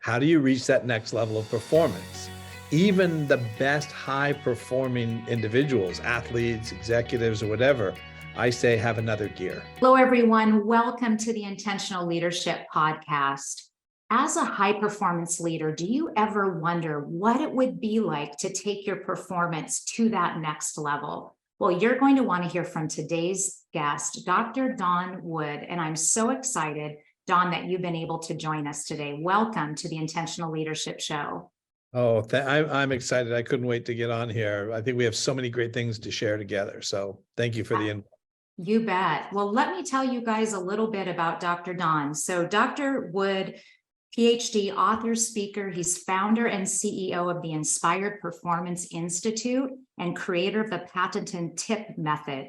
How do you reach that next level of performance? Even the best high performing individuals, athletes, executives, or whatever, I say have another gear. Hello, everyone. Welcome to the Intentional Leadership Podcast. As a high performance leader, do you ever wonder what it would be like to take your performance to that next level? Well, you're going to want to hear from today's guest, Dr. Dawn Wood, and I'm so excited, Dawn, that you've been able to join us today. Welcome to the Intentional Leadership Show. Oh, I'm excited. I couldn't wait to get on here. I think we have so many great things to share together. So thank you for the invite. You bet. Well, let me tell you guys a little bit about Dr. Dawn. So Dr. Wood, PhD, author, speaker, he's founder and CEO of the Inspired Performance Institute and creator of the patented TIPP method.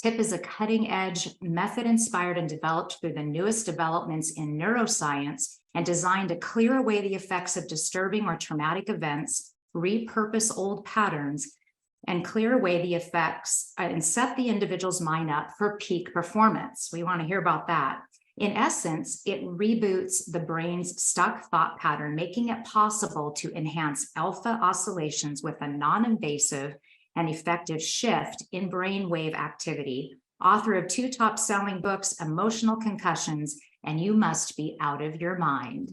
TIPP is a cutting-edge method inspired and developed through the newest developments in neuroscience and designed to clear away the effects of disturbing or traumatic events, repurpose old patterns, and clear away the effects and set the individual's mind up for peak performance. We want to hear about that. In essence, it reboots the brain's stuck thought pattern, making it possible to enhance alpha oscillations with a non-invasive and effective shift in brainwave activity. Author of 2 top-selling books, Emotional Concussions, and You Must Be Out of Your Mind.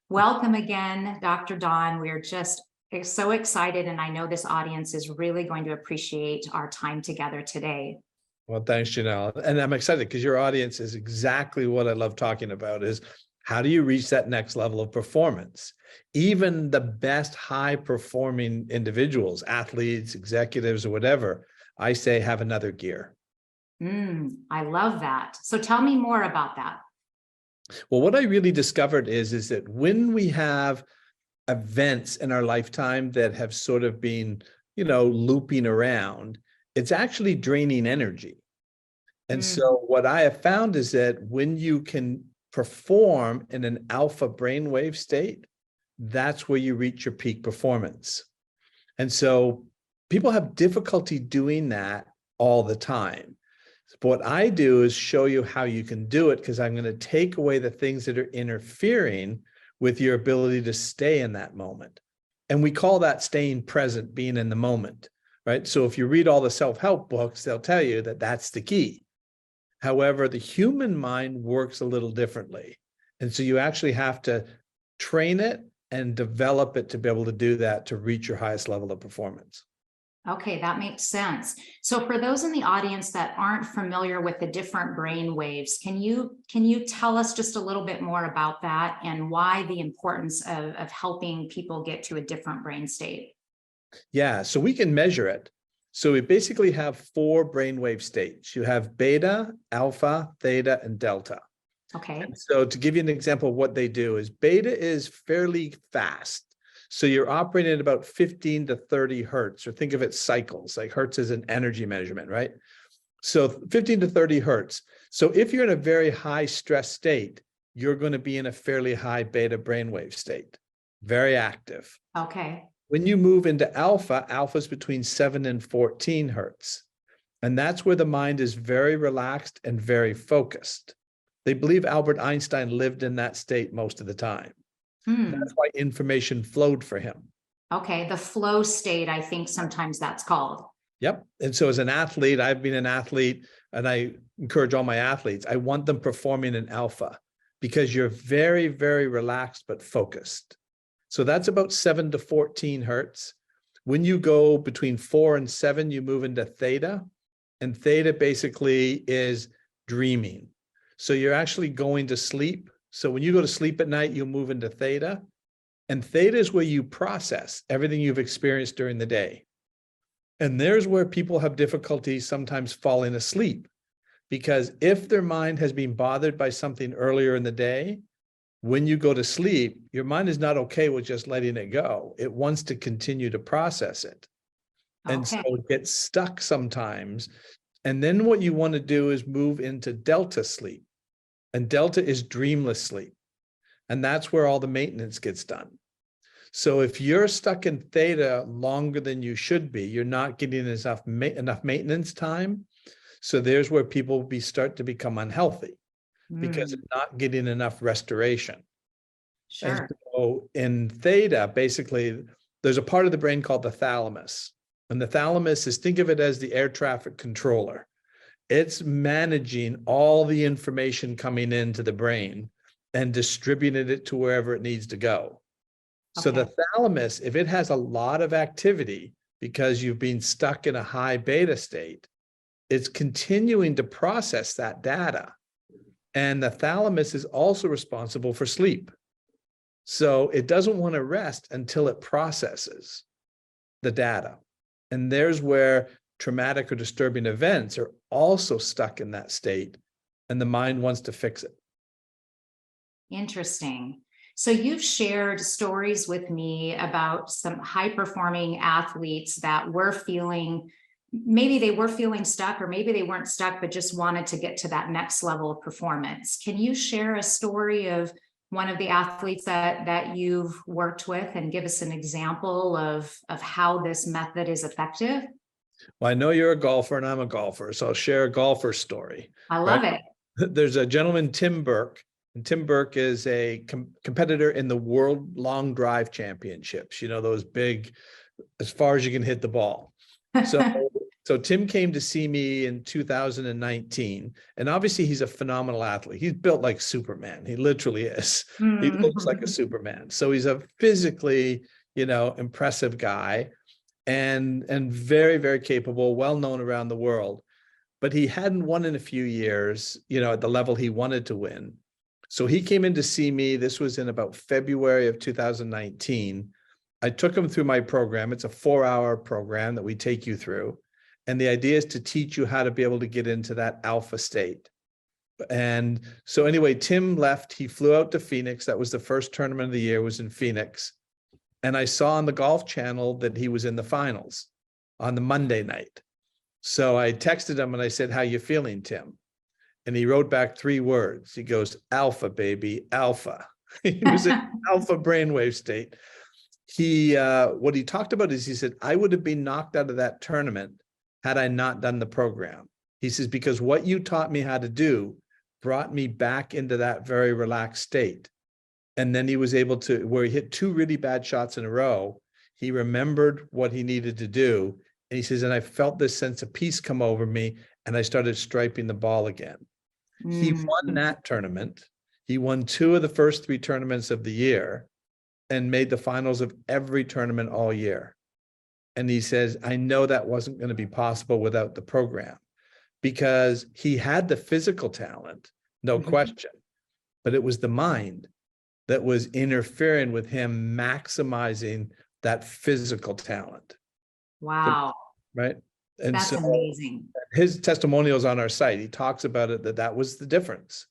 Welcome again, Dr. Dawn. We're just so excited, and I know this audience is really going to appreciate our time together today. Well, thanks, Janelle. And I'm excited because your audience is exactly what I love talking about is how do you reach that next level of performance? Even the best high performing individuals, athletes, executives, or whatever, I say have another gear. I love that. So tell me more about that. Well, what I really discovered is that when we have events in our lifetime that have sort of been, looping around, it's actually draining energy. And so what I have found is that when you can perform in an alpha brainwave state, that's where you reach your peak performance. And so people have difficulty doing that all the time. But what I do is show you how you can do it, because I'm going to take away the things that are interfering with your ability to stay in that moment. And we call that staying present, being in the moment, right? So if you read all the self-help books, they'll tell you that that's the key. However, the human mind works a little differently. And so you actually have to train it and develop it to be able to do that, to reach your highest level of performance. Okay, that makes sense. So for those in the audience that aren't familiar with the different brain waves, can you tell us just a little bit more about that and why the importance of helping people get to a different brain state? Yeah, so we can measure it. So we basically have 4 brainwave states. You have beta, alpha, theta, and delta. Okay. And so to give you an example of what they do is beta is fairly fast. So you're operating at about 15 to 30 hertz, or think of it cycles, like hertz is an energy measurement, right? So 15 to 30 hertz. So if you're in a very high stress state, you're going to be in a fairly high beta brainwave state, very active. Okay. When you move into alpha, alpha is between 7 and 14 hertz. And that's where the mind is very relaxed and very focused. They believe Albert Einstein lived in that state most of the time. That's why information flowed for him. Okay, the flow state, I think sometimes that's called. Yep. And so as an athlete, I've been an athlete, and I encourage all my athletes, I want them performing in alpha because you're very, very relaxed but focused. So that's about 7 to 14 hertz. When you go between 4 and 7, you move into theta. And theta basically is dreaming. So you're actually going to sleep. So when you go to sleep at night, you'll move into theta. And theta is where you process everything you've experienced during the day. And there's where people have difficulty sometimes falling asleep, because if their mind has been bothered by something earlier in the day, when you go to sleep, your mind is not okay with just letting it go. It wants to continue to process it. And so it gets stuck sometimes. And then what you want to do is move into delta sleep. And delta is dreamless sleep. And that's where all the maintenance gets done. So if you're stuck in theta longer than you should be, you're not getting enough maintenance time. So there's where people start to become unhealthy because they're not getting enough restoration. And Sure. so in theta, basically, there's a part of the brain called the thalamus. And the thalamus is, think of it as the air traffic controller. It's managing all the information coming into the brain and distributing it to wherever it needs to go. So Okay. the thalamus, if it has a lot of activity because you've been stuck in a high beta state, it's continuing to process that data. And the thalamus is also responsible for sleep. So it doesn't want to rest until it processes the data. And there's where traumatic or disturbing events are also stuck in that state, and the mind wants to fix it. Interesting. So you've shared stories with me about some high-performing athletes that were feeling, maybe they were feeling stuck, or maybe they weren't stuck, but just wanted to get to that next level of performance. Can you share a story of one of the athletes that you've worked with and give us an example of how this method is effective? Well, I know you're a golfer and I'm a golfer, so I'll share a golfer story. I love Right? it. There's a gentleman, Tim Burke, and Tim Burke is a competitor in the World Long Drive Championships, you know, those big, as far as you can hit the ball. So Tim came to see me in 2019, and obviously he's a phenomenal athlete. He's built like Superman. He literally is. He looks like a Superman. So he's a physically, you know, impressive guy, and very, very capable, well known around the world. But he hadn't won in a few years, you know, at the level he wanted to win. So he came in to see me. This was in about February of 2019. I took him through my program. It's a 4-hour program that we take you through. And the idea is to teach you how to be able to get into that alpha state. And so anyway, Tim left. He flew out to Phoenix. That was the first tournament of the year, was in Phoenix. And I saw on the Golf Channel that he was in the finals on the Monday night. So I texted him and I said, "How you feeling, Tim?" And he wrote back 3 words. He goes, "Alpha, baby, alpha." He was in alpha brainwave state. What he talked about is, he said, "I would have been knocked out of that tournament had I not done the program." He says, "Because what you taught me how to do brought me back into that very relaxed state." And then he was able to, where he hit 2 really bad shots in a row, he remembered what he needed to do. And he says, and I felt this sense of peace come over me, and I started striping the ball again. He won that tournament. He won 2 of the first 3 tournaments of the year and made the finals of every tournament all year. And he says, I know that wasn't going to be possible without the program, because he had the physical talent, no question, but it was the mind that was interfering with him maximizing that physical talent. Wow. Right. And That's so amazing. his testimonials on our site, he talks about it, that was the difference.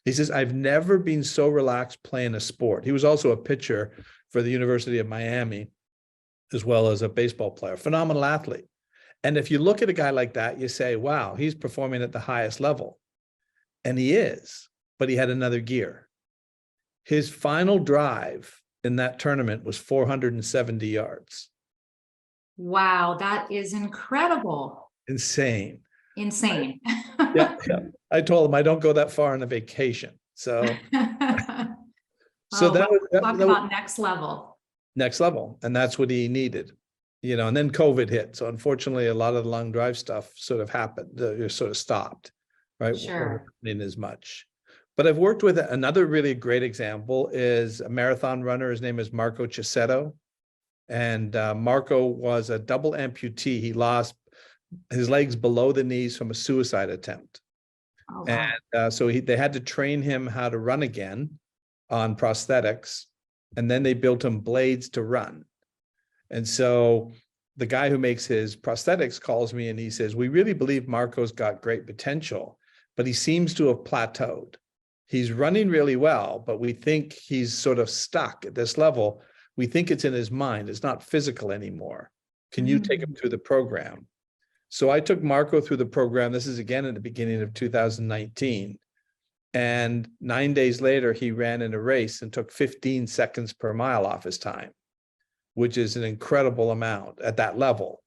He says, I've never been so relaxed playing a sport. He was also a pitcher for the University of Miami, as well as a baseball player, phenomenal athlete. And if you look at a guy like that, you say, wow, he's performing at the highest level. And he is, but he had another gear. His final drive in that tournament was 470 yards. Wow, that is incredible. Insane. Insane. Yeah. I told him I don't go that far on a vacation. So Oh, that was talk about next level. Next level. And that's what he needed, you know, and then COVID hit. So unfortunately, a lot of the long drive stuff sort of happened, sort of stopped, right? Sure. In as much. But I've worked with another really great example is a marathon runner. His name is Marco Cicchetto. And Marco was a double amputee. He lost his legs below the knees from a suicide attempt. Oh, wow. And so they had to train him how to run again on prosthetics. And then they built him blades to run. And so the guy who makes his prosthetics calls me and he says, we really believe Marco's got great potential, but he seems to have plateaued. He's running really well, but we think he's sort of stuck at this level. We think it's in his mind. It's not physical anymore. Can you take him through the program? So I took Marco through the program. This is again at the beginning of 2019. And 9 days later, he ran in a race and took 15 seconds per mile off his time, which is an incredible amount at that level.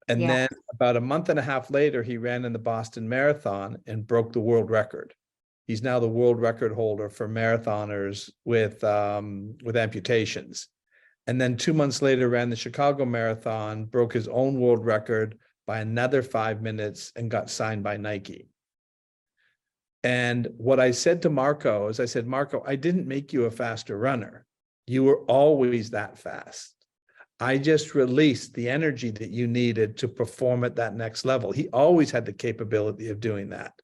And then about a month and a half later, he ran in the Boston Marathon and broke the world record He's now the world record holder for marathoners with amputations. And then 2 months later, ran the Chicago Marathon, broke his own world record by another 5 minutes and got signed by Nike. And what I said to Marco is, I said, Marco, I didn't make you a faster runner. You were always that fast. I just released the energy that you needed to perform at that next level. He always had the capability of doing that.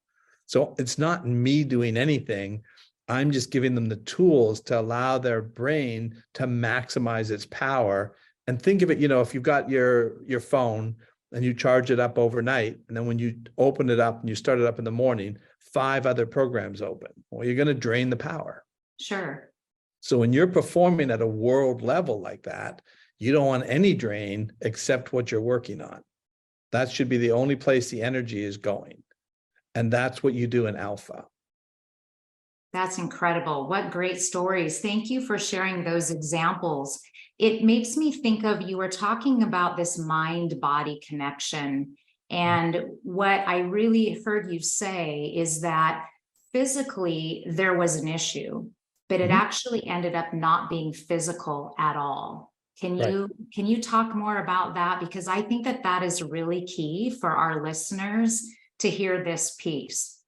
So it's not me doing anything. I'm just giving them the tools to allow their brain to maximize its power. And think of it, if you've got your phone and you charge it up overnight, and then when you open it up and you start it up in the morning, 5 other programs open. Well, you're going to drain the power. Sure. So when you're performing at a world level like that, you don't want any drain except what you're working on. That should be the only place the energy is going. And that's what you do in alpha. That's incredible. What great stories. Thank you for sharing those examples. It makes me think of, you were talking about this mind-body connection. And what I really heard you say is that physically there was an issue, but it actually ended up not being physical at all. Can you talk more about that? Because I think that that is really key for our listeners to hear this piece.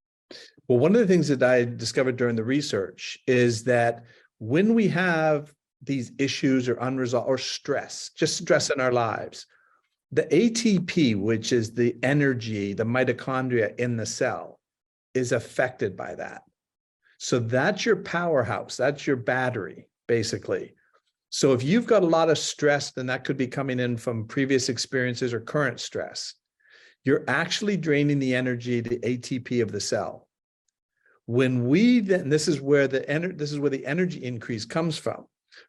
Well, one of the things that I discovered during the research is that when we have these issues or unresolved or stress, just stress in our lives, the ATP, which is the energy, the mitochondria in the cell, is affected by that. So that's your powerhouse. That's your battery, basically. So if you've got a lot of stress, then that could be coming in from previous experiences or current stress. You're actually draining the energy, the ATP of the cell. When we then, this is where the energy increase comes from.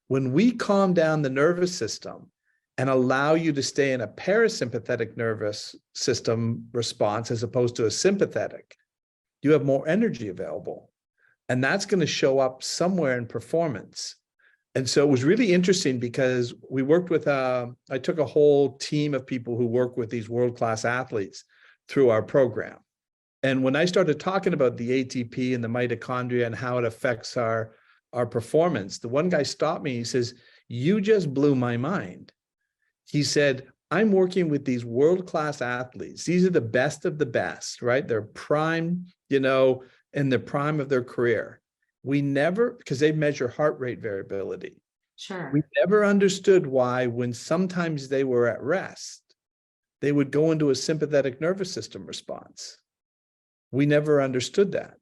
When we calm down the nervous system and allow you to stay in a parasympathetic nervous system response as opposed to a sympathetic, you have more energy available. And that's going to show up somewhere in performance. And so it was really interesting because we worked with, I took a whole team of people who work with these world-class athletes through our program. And when I started talking about the ATP and the mitochondria and how it affects our performance, the one guy stopped me. He says, "You just blew my mind." He said, "I'm working with these world-class athletes. These are the best of the best, right? They're prime, in the prime of their career. We never, because they measure heart rate variability. Sure. We never understood why when sometimes they were at rest, they would go into a sympathetic nervous system response. We never understood that.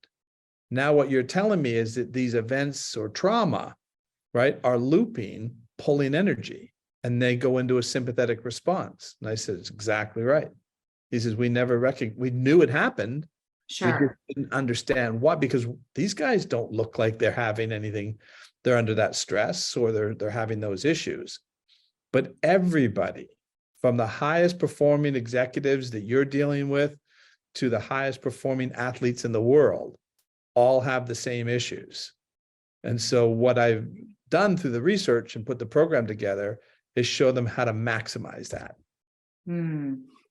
Now what you're telling me is that these events or trauma, right, are looping, pulling energy, and they go into a sympathetic response." And I said, "It's exactly right." He says, "We never we knew it happened. We just didn't understand why, because these guys don't look like they're having anything. They're under that stress or they're having those issues. But everybody, from the highest performing executives that you're dealing with to the highest performing athletes in the world, all have the same issues." And so what I've done through the research and put the program together is show them how to maximize that.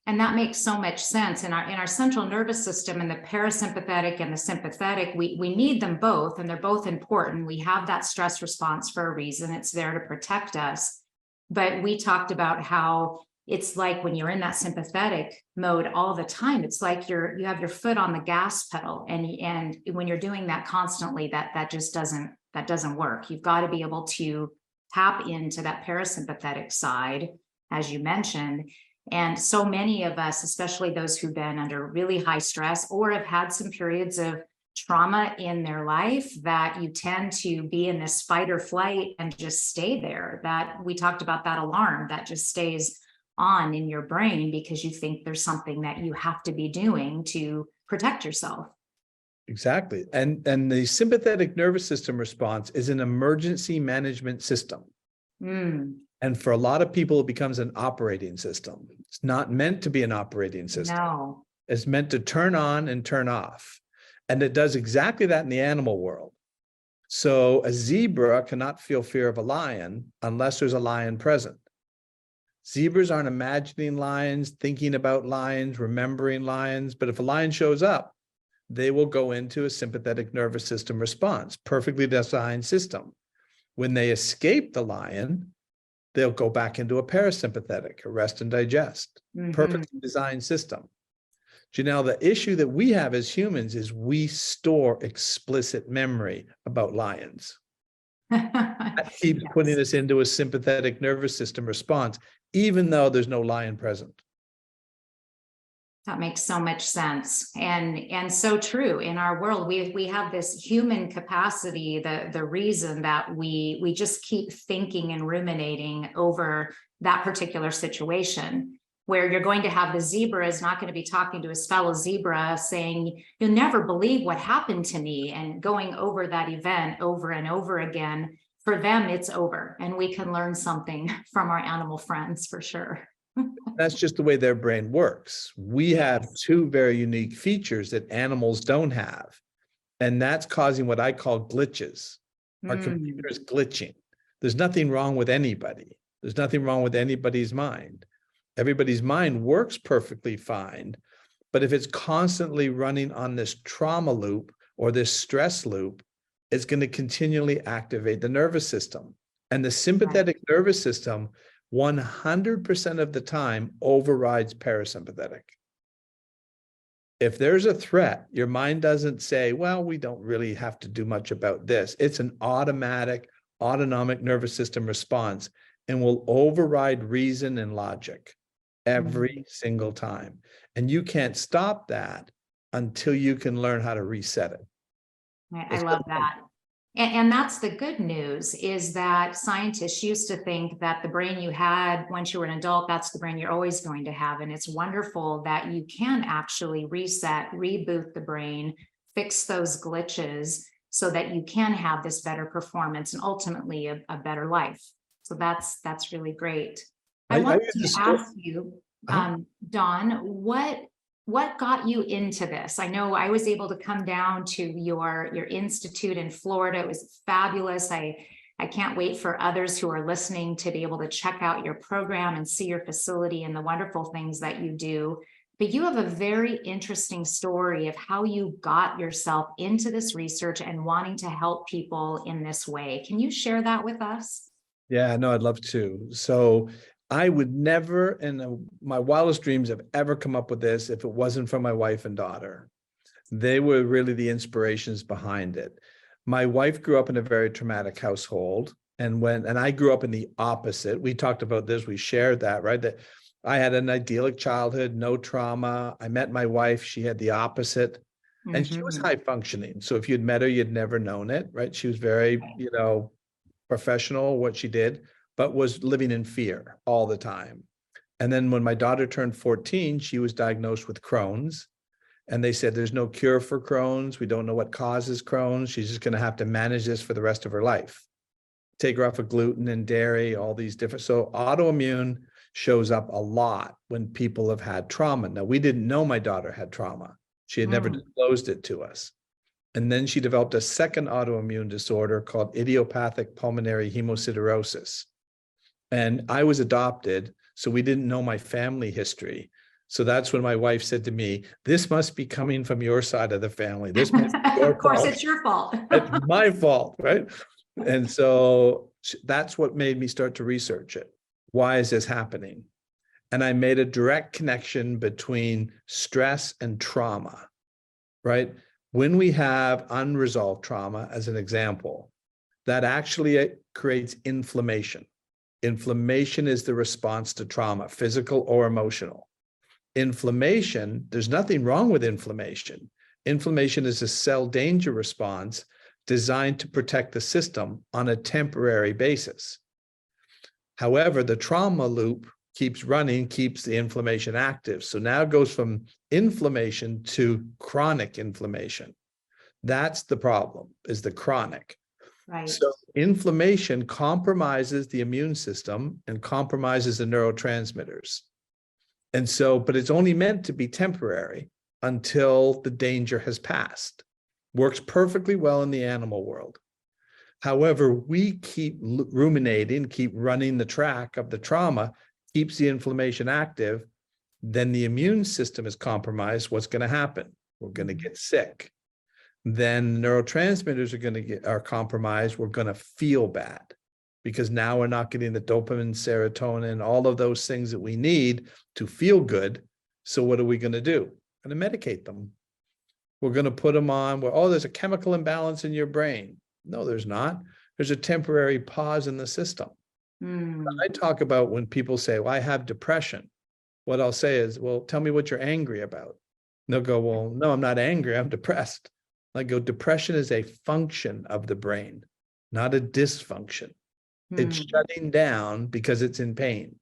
And that makes so much sense. In our central nervous system, and the parasympathetic and the sympathetic, we need them both, and they're both important. We have that stress response for a reason. It's there to protect us. But we talked about how it's like when you're in that sympathetic mode all the time, it's like you have your foot on the gas pedal, and when you're doing that constantly, that just doesn't work. You've got to be able to tap into that parasympathetic side, as you mentioned. And so many of us, especially those who've been under really high stress or have had some periods of trauma in their life, that you tend to be in this fight or flight and just stay there. That we talked about, that alarm that just stays on in your brain because you think there's something that you have to be doing to protect yourself. Exactly. And the sympathetic nervous system response is an emergency management system. And for a lot of people, it becomes an operating system. It's not meant to be an operating system. No. It's meant to turn on and turn off. And it does exactly that in the animal world. So a zebra cannot feel fear of a lion unless there's a lion present. Zebras aren't imagining lions, thinking about lions, remembering lions. But if a lion shows up, they will go into a sympathetic nervous system response, perfectly designed system. When they escape the lion, they'll go back into a parasympathetic, a rest and digest, perfectly designed system. Janelle, the issue that we have as humans is we store explicit memory about lions. That keeps putting us into a sympathetic nervous system response, even though there's no lion present. That makes so much sense, and so true. In our world, we have this human capacity, the reason that we just keep thinking and ruminating over that particular situation, where you're going to have the zebra is not going to be talking to his fellow zebra saying, "You'll never believe what happened to me," and going over that event over and over again. For them, it's over, and we can learn something from our animal friends for sure. That's just the way their brain works. We have two very unique features that animals don't have. And that's causing what I call glitches. Our computer is glitching. There's nothing wrong with anybody. There's nothing wrong with anybody's mind. Everybody's mind works perfectly fine. But if it's constantly running on this trauma loop or this stress loop, it's going to continually activate the nervous system. And the sympathetic nervous system 100% of the time overrides parasympathetic. If there's a threat, your mind doesn't say, well, we don't really have to do much about this. It's an automatic, autonomic nervous system response and will override reason and logic every single time. And you can't stop that until you can learn how to reset it. I love that. And that's the good news, is that scientists used to think that the brain you had once you were an adult, that's the brain you're always going to have. And it's wonderful that you can actually reset, reboot the brain, fix those glitches so that you can have this better performance and ultimately a better life. So that's really great. I wanted to ask you, Don, what got you into this? I know I was able to come down to your institute in Florida. It was fabulous. I can't wait for others who are listening to be able to check out your program and see your facility and the wonderful things that you do. But you have a very interesting story of how you got yourself into this research and wanting to help people in this way. Can you share that with us? Yeah, no, I'd love to. So I would never in my wildest dreams have ever come up with this if it wasn't for my wife and daughter. They were really the inspirations behind it. My wife grew up in a very traumatic household, and I grew up in the opposite. We talked about this, we shared that, right? That I had an idyllic childhood, no trauma. I met my wife, she had the opposite. And she was high functioning. So if you'd met her, you'd never known it, right? She was very, professional, what she did, but was living in fear all the time. And then when my daughter turned 14, she was diagnosed with Crohn's. And they said, there's no cure for Crohn's. We don't know what causes Crohn's. She's just going to have to manage this for the rest of her life. Take her off of gluten and dairy, all these different. So autoimmune shows up a lot when people have had trauma. Now, we didn't know my daughter had trauma. She had never disclosed it to us. And then she developed a second autoimmune disorder called idiopathic pulmonary hemosiderosis. And I was adopted, so we didn't know my family history. So that's when my wife said to me, this must be coming from your side of the family. This must be your Of course, fault. it's your fault. It's my fault, right? And so that's what made me start to research it. Why is this happening? And I made a direct connection between stress and trauma, right? When we have unresolved trauma, as an example, that actually creates inflammation. Inflammation is the response to trauma, physical or emotional. Inflammation, there's nothing wrong with inflammation. Inflammation is a cell danger response designed to protect the system on a temporary basis. However, the trauma loop keeps running, keeps the inflammation active. So now it goes from inflammation to chronic inflammation. That's the problem, is the chronic. Right. So inflammation compromises the immune system and compromises the neurotransmitters. And so, but it's only meant to be temporary until the danger has passed. Works perfectly well in the animal world. However, we keep ruminating, keep running the track of the trauma, keeps the inflammation active, then the immune system is compromised. What's going to happen? We're going to Mhm. get sick. Then neurotransmitters are compromised. We're going to feel bad because now we're not getting the dopamine, serotonin, all of those things that we need to feel good. So what are we going to do? We're going to medicate them. We're going to put them on where, oh, there's a chemical imbalance in your brain. No, there's not. There's a temporary pause in the system. Mm. I talk about when people say, well, I have depression. What I'll say is, well, tell me what you're angry about. And they'll go, well, no, I'm not angry. I'm depressed. I go, depression is a function of the brain, not a dysfunction. It's Mm. shutting down because it's in pain.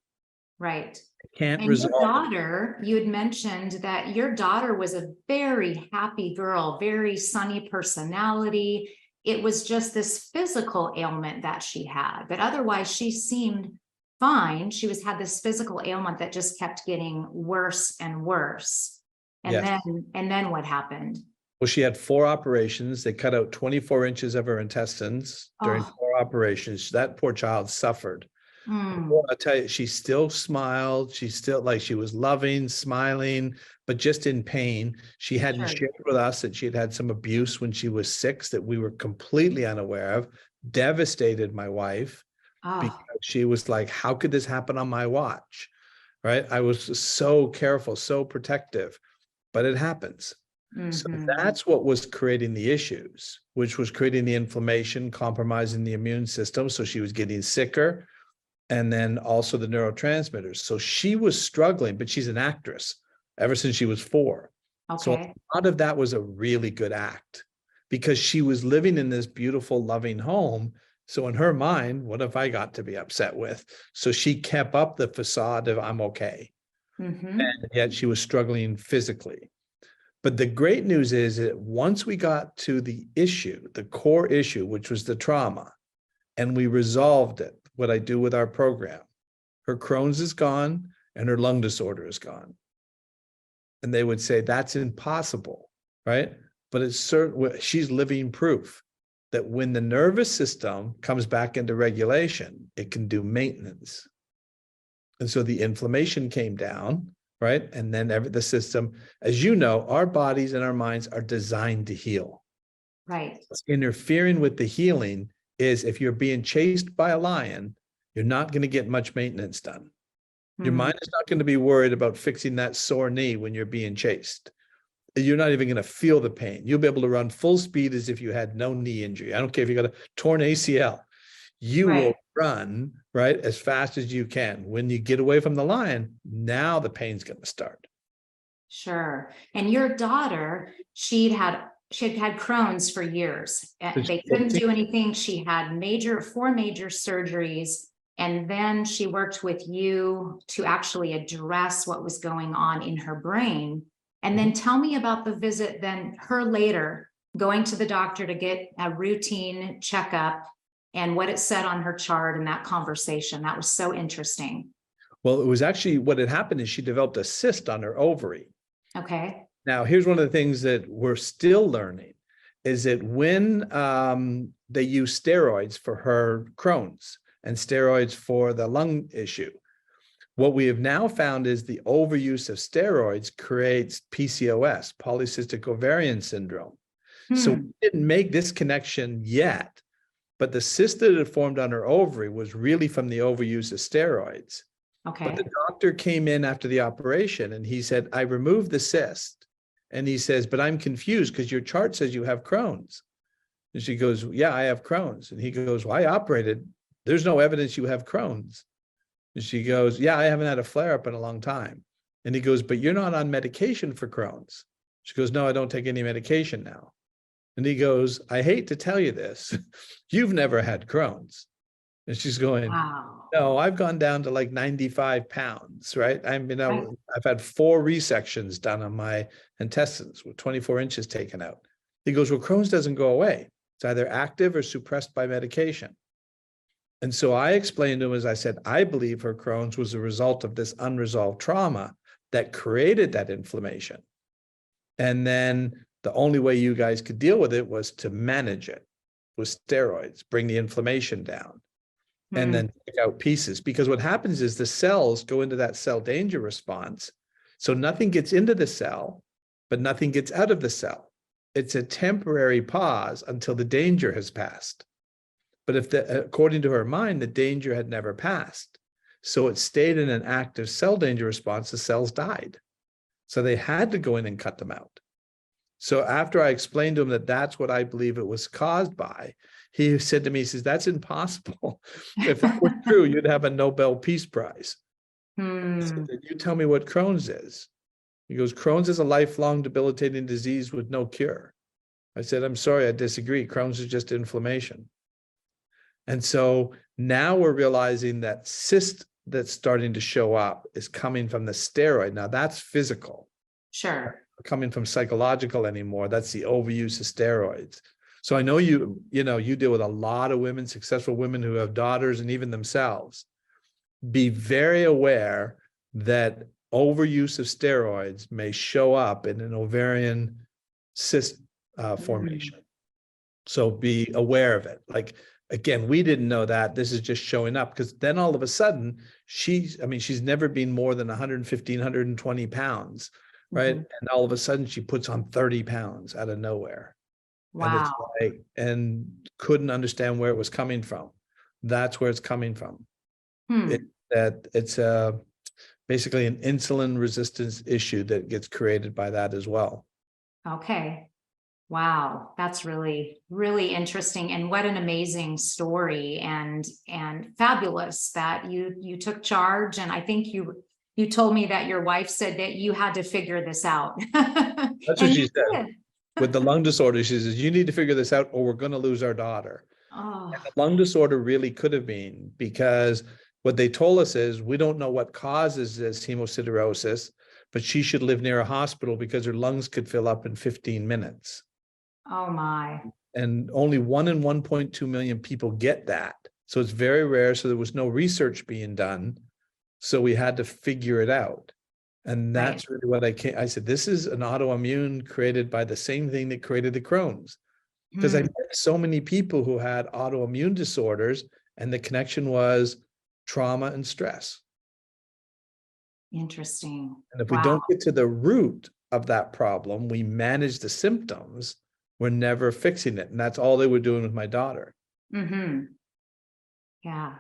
Right. It can't And your resolve. daughter, you had mentioned that your daughter was a very happy girl, very sunny personality. It was just this physical ailment that she had, but otherwise she seemed fine. She had this physical ailment that just kept getting worse and worse. And Yes. then what happened? Well, she had 4 operations. They cut out 24 inches of her intestines during Oh, 4 operations. That poor child suffered. mm, Well, I'll tell you, she still smiled. She still, like, she was loving, smiling, but just in pain. She hadn't sure. shared with us that she had had some abuse when she was 6 that we were completely unaware of. Devastated my wife because Oh, she was like, how could this happen on my watch? Right? I was so careful, so protective, but it happens. So mhm. that's what was creating the issues, which was creating the inflammation, compromising the immune system. So she was getting sicker, and then also the neurotransmitters. So she was struggling, but she's an actress ever since she was 4. So Okay. a lot of that was a really good act because she was living in this beautiful, loving home. So in her mind, what have I got to be upset with? So she kept up the facade of I'm okay. Mhm. And yet she was struggling physically. But the great news is that once we got to the issue, the core issue, which was the trauma, and we resolved it, what I do with our program, her Crohn's is gone and her lung disorder is gone. And they would say, that's impossible, right? But it's certain, she's living proof that when the nervous system comes back into regulation, it can do maintenance. And so the inflammation came down, right? And then the system, as you know, our bodies and our minds are designed to heal. Right. What's interfering with the healing is if you're being chased by a lion, you're not going to get much maintenance done. Your Mm, mind is not going to be worried about fixing that sore knee when you're being chased. You're not even going to feel the pain. You'll be able to run full speed as if you had no knee injury. I don't care if you got a torn ACL. You right. will run, right, as fast as you can. When you get away from the lion, now the pain's going to start. Sure. And your daughter, she had had Crohn's for years. They couldn't do anything. She had 4 major surgeries. And then she worked with you to actually address what was going on in her brain. And then tell me about the visit, then her later going to the doctor to get a routine checkup and what it said on her chart and that conversation. That was so interesting. Well, it was actually what had happened is she developed a cyst on her ovary. Okay. Now, here's one of the things that we're still learning is that when they use steroids for her Crohn's and steroids for the lung issue, what we have now found is the overuse of steroids creates PCOS, polycystic ovarian syndrome. So we didn't make this connection yet, but the cyst that had formed on her ovary was really from the overuse of steroids. But the Okay. doctor came in after the operation and he said, I removed the cyst. And he says, but I'm confused because your chart says you have Crohn's. And she goes, yeah, I have Crohn's. And he goes, well, I operated. There's no evidence you have Crohn's. And she goes, yeah, I haven't had a flare up in a long time. And he goes, but you're not on medication for Crohn's. She goes, no, I don't take any medication now. And he goes, I hate to tell you this. You've never had Crohn's. And she's going, Wow. no, I've gone down to like 95 pounds, right? Right. I've had 4 resections done on my intestines with 24 inches taken out. He goes, well, Crohn's doesn't go away. It's either active or suppressed by medication. And so I explained to him, as I said, I believe her Crohn's was a result of this unresolved trauma that created that inflammation. And then the only way you guys could deal with it was to manage it with steroids, bring the inflammation down, and then take out pieces. Because what happens is the cells go into that cell danger response. So nothing gets into the cell, but nothing gets out of the cell. It's a temporary pause until the danger has passed. But according to her mind, the danger had never passed. So it stayed in an active cell danger response. The cells died. So they had to go in and cut them out. So after I explained to him that that's what I believe it was caused by, he said to me, he says, that's impossible. If that were true, you'd have a Nobel Peace Prize. I said, you tell me what Crohn's is. He goes, Crohn's is a lifelong debilitating disease with no cure. I said, I'm sorry, I disagree. Crohn's is just inflammation. And so now we're realizing that cyst that's starting to show up is coming from the steroid. Now that's physical. Sure. Coming from psychological anymore. That's the overuse of steroids. So I know you deal with a lot of women, successful women who have daughters and even themselves. Be very aware that overuse of steroids may show up in an ovarian cyst formation. So be aware of it. Like, again, we didn't know that. This is just showing up because then all of a sudden she's never been more than 115, 120 pounds, right? And all of a sudden she puts on 30 pounds out of nowhere. Wow. And couldn't understand where it was coming from. That's where it's coming from. It's basically an insulin resistance issue that gets created by that as well. Okay. Wow, that's really, really interesting. And what an amazing story, and fabulous that you took charge. And I think you told me that your wife said that you had to figure this out. That's what she said. With the lung disorder, she says, you need to figure this out or we're going to lose our daughter. Oh. And the lung disorder really could have been, because what they told us is we don't know what causes this hemosiderosis, but she should live near a hospital because her lungs could fill up in 15 minutes. Oh my. And only 1 in 1.2 million people get that. So it's very rare. So there was no research being done. So we had to figure it out. And that's really what I said, this is an autoimmune created by the same thing that created the Crohn's. Because I met so many people who had autoimmune disorders and the connection was trauma and stress. Interesting. And if we don't get to the root of that problem, we manage the symptoms, we're never fixing it. And that's all they were doing with my daughter. Yeah.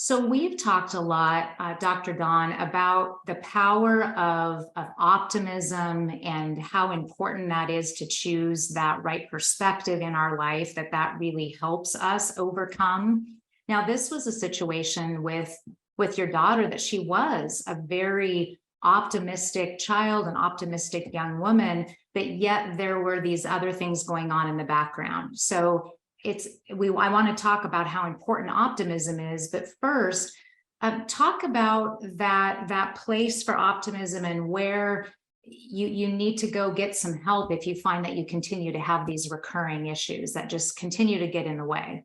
So we've talked a lot, Dr. Don, about the power of optimism and how important that is to choose that right perspective in our life, that really helps us overcome. Now, this was a situation with your daughter that she was a very optimistic child, an optimistic young woman, but yet there were these other things going on in the background. So I want to talk about how important optimism is, but first, talk about that place for optimism and where you need to go get some help if you find that you continue to have these recurring issues that just continue to get in the way.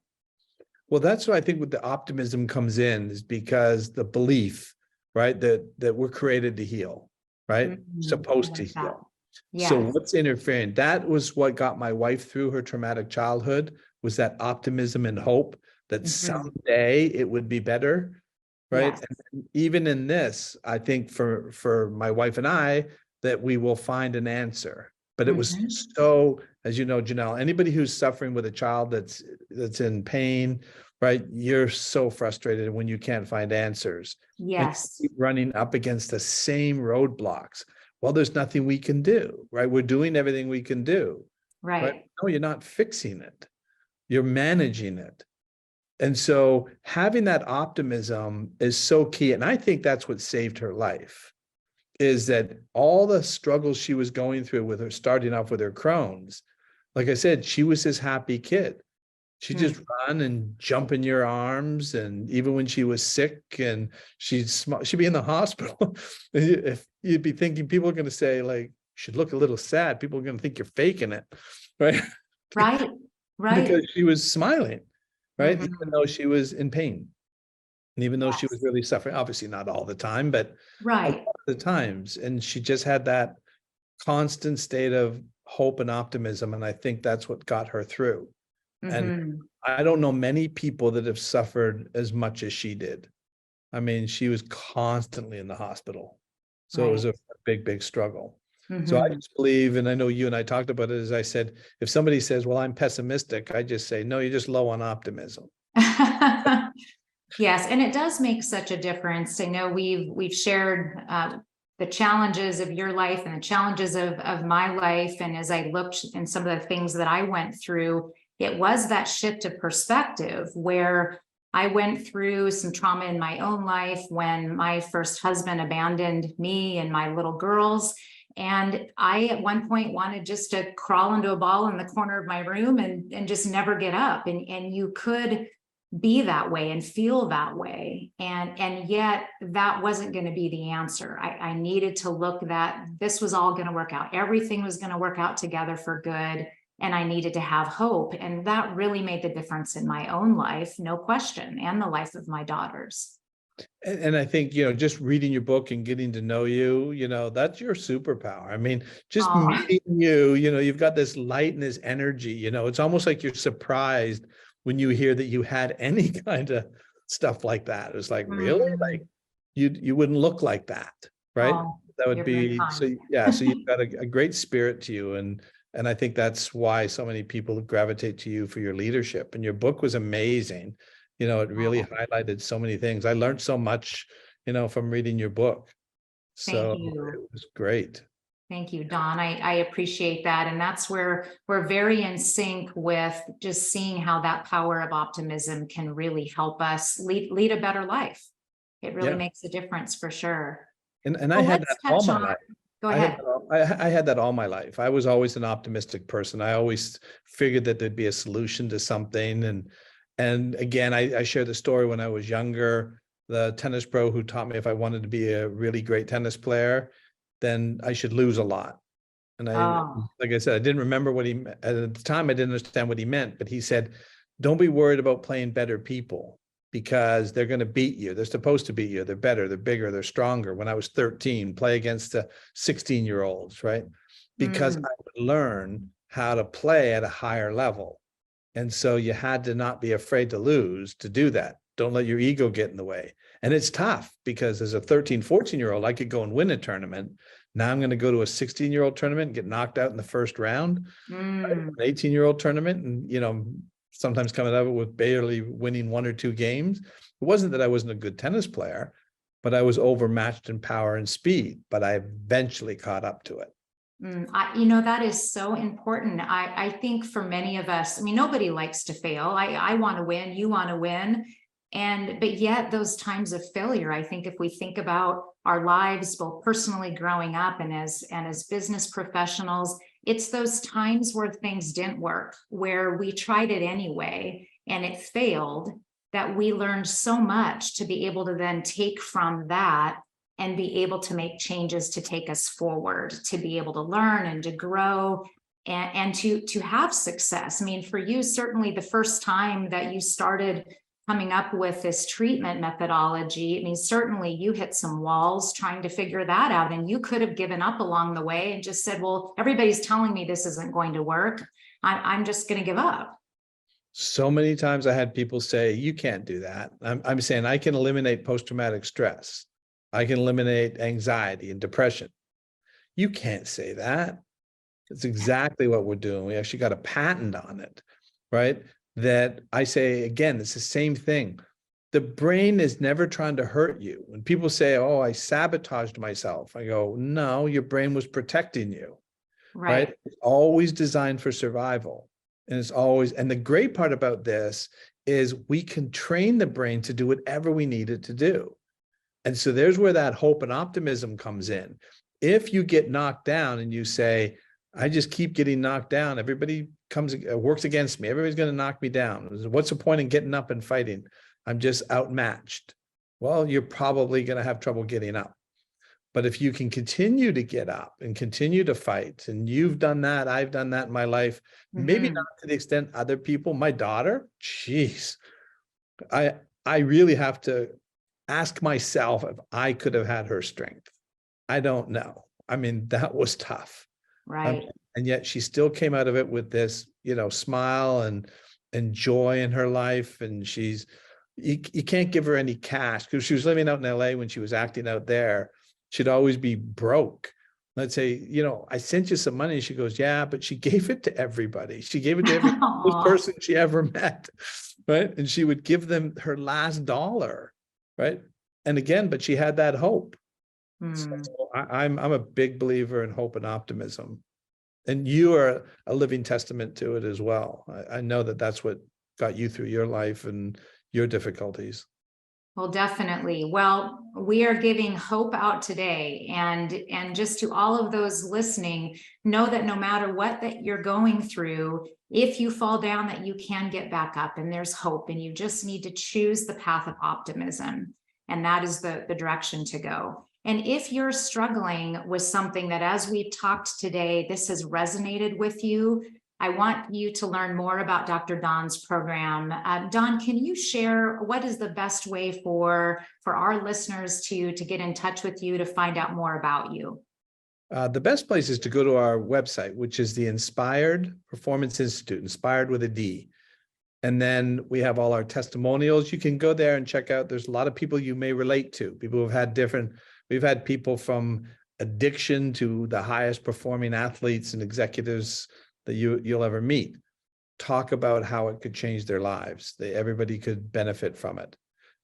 Well, that's what I think with the optimism comes in, is because the belief, right, that we're created to heal, right? Supposed to heal. Yes. So what's interfering? That was what got my wife through her traumatic childhood, was that optimism and hope that someday it would be better, right? Yes. And even in this, I think for my wife and I, that we will find an answer. But it was so, as you know, Janelle, anybody who's suffering with a child that's in pain, right? You're so frustrated when you can't find answers. Yes. And you keep running up against the same roadblocks. Well, there's nothing we can do, right? We're doing everything we can do. Right? No, you're not fixing it. You're managing it. And so having that optimism is so key. And I think that's what saved her life, is that all the struggles she was going through with her, starting off with her Crohn's, like I said, she was this happy kid. She'd just run and jump in your arms. And even when she was sick and she'd be in the hospital, if you'd be thinking, people are going to say, like, you should look a little sad. People are going to think you're faking it, right? Right. Because she was smiling, right? Even though she was in pain. And even though she was really suffering, obviously not all the time, but a lot of the times. And she just had that constant state of hope and optimism. And I think that's what got her through. And I don't know many people that have suffered as much as she did. I mean, she was constantly in the hospital. So it was a big, big struggle. So I Mhm. just believe, and I know you and I talked about it, as I said, if somebody says, well, I'm pessimistic, I just say, no, you're just low on optimism. Yes, and it does make such a difference. I know we've shared the challenges of your life and the challenges of my life. And as I looked in some of the things that I went through, it was that shift of perspective where I went through some trauma in my own life when my first husband abandoned me and my little girls. And I, at one point, wanted just to crawl into a ball in the corner of my room and just never get up. And you could be that way and feel that way. And yet that wasn't going to be the answer. I needed to look that this was all going to work out. Everything was going to work out together for good. And I needed to have hope. And that really made the difference in my own life, no question, and the life of my daughters. And I think, just reading your book and getting to know you, that's your superpower. I mean, just Oh, meeting you, you've got this light and this energy, it's almost like you're surprised when you hear that you had any kind of stuff like that. It's like, really? Like you wouldn't look like that, right? oh, That would you're very be, so kind. yeah, so you've got a great spirit to you. And I think that's why so many people gravitate to you for your leadership. And your book was amazing. It really Oh, highlighted so many things. I learned so much, from reading your book. thank So you. it was great. Thank you, Don. I appreciate that. And that's where we're very in sync with just seeing how that power of optimism can really help us lead a better life. It really Yeah. makes a difference for sure. And I Well, had let's that all touch my on, life. go I had ahead. that I had that all my life. I was always an optimistic person. I always figured that there'd be a solution to something. And again, I shared the story when I was younger. The tennis pro who taught me if I wanted to be a really great tennis player, then I should lose a lot. And Oh, like I said, I didn't remember what at the time, I didn't understand what he meant, but he said, don't be worried about playing better people because they're going to beat you. They're supposed to beat you. They're better, they're bigger, they're stronger. When I was 13, play against the 16-year-olds, right? Because mm, I would learn how to play at a higher level. And so you had to not be afraid to lose to do that. Don't let your ego get in the way. And it's tough because as a 13, 14-year-old, I could go and win a tournament. Now I'm going to go to a 16-year-old tournament and get knocked out in the first round, right? An mm. 18-year-old tournament, and sometimes coming out of it with barely winning one or two games. It wasn't that I wasn't a good tennis player, but I was overmatched in power and speed, but I eventually caught up to it. That is so important. I think for many of us, I mean, nobody likes to fail. I want to win, you want to win. But yet those times of failure, I think if we think about our lives, both personally growing up and as business professionals, it's those times where things didn't work, where we tried it anyway and it failed, that we learned so much to be able to then take from that and be able to make changes to take us forward, to be able to learn and to grow and to have success. I mean, for you, certainly the first time that you started coming up with this treatment methodology, I mean, certainly you hit some walls trying to figure that out, and you could have given up along the way and just said, well, everybody's telling me this isn't going to work. I'm just going to give up. So many times I had people say, you can't do that. I'm saying I can eliminate post-traumatic stress. I can eliminate anxiety and depression. You can't say that. It's exactly what we're doing. We actually got a patent on it, right? That I say, again, it's the same thing. The brain is never trying to hurt you. When people say, oh, I sabotaged myself, I go, no, your brain was protecting you, right? Right. It's always designed for survival. And it's always, and the great part about this is we can train the brain to do whatever we need it to do. And so there's where that hope and optimism comes in. If you get knocked down and you say, I just keep getting knocked down, everybody works against me, everybody's going to knock me down. What's the point in getting up and fighting? I'm just outmatched. Well, you're probably going to have trouble getting up. But if you can continue to get up and continue to fight, and you've done that, I've done that in my life, maybe Mhm. not to the extent other people, my daughter, geez, I really have to ask myself if I could have had her strength. I don't know. I mean, that was tough. Right. And yet she still came out of it with this, smile and joy in her life. And you can't give her any cash because she was living out in LA when she was acting out there. She'd always be broke. I'd say, I sent you some money. She goes, yeah, but she gave it to everybody. She gave it to every person she ever met, right? And she would give them her last dollar, right? And again, but she had that hope. So I'm a big believer in hope and optimism. And you are a living testament to it as well. I know that that's what got you through your life and your difficulties. Well, definitely. Well, we are giving hope out today, and just to all of those listening, know that no matter what that you're going through, if you fall down, that you can get back up, and there's hope, and you just need to choose the path of optimism. And that is the direction to go. And if you're struggling with something that, as we've talked today, this has resonated with you, I want you to learn more about Dr. Don's program. Don, can you share what is the best way for our listeners to get in touch with you, to find out more about you? The best place is to go to our website, which is the Inspired Performance Institute, inspired with a D. And then we have all our testimonials. You can go there and check out. There's a lot of people you may relate to, people who've had we've had people from addiction to the highest performing athletes and executives that you'll ever meet, talk about how it could change their lives. Everybody could benefit from it.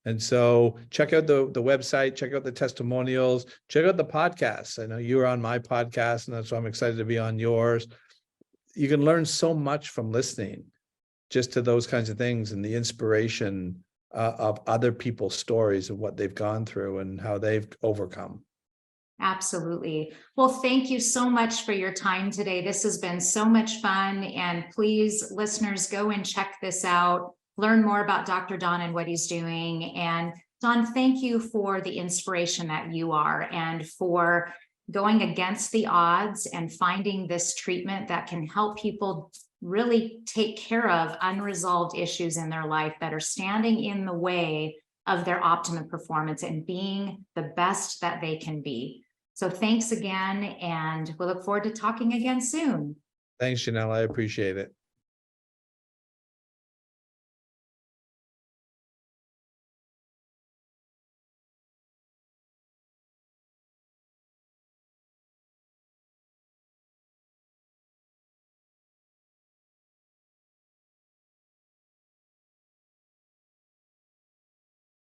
And so check out the website, check out the testimonials, check out the podcasts. I know you were on my podcast, and that's why I'm excited to be on yours. You can learn so much from listening just to those kinds of things, and the inspiration of other people's stories of what they've gone through and how they've overcome. Absolutely. Well, thank you so much for your time today. This has been so much fun. And please, listeners, go and check this out. Learn more about Dr. Don and what he's doing. And Don, thank you for the inspiration that you are, and for going against the odds and finding this treatment that can help people really take care of unresolved issues in their life that are standing in the way of their optimum performance and being the best that they can be. So thanks again, and we'll look forward to talking again soon. Thanks, Janelle. I appreciate it.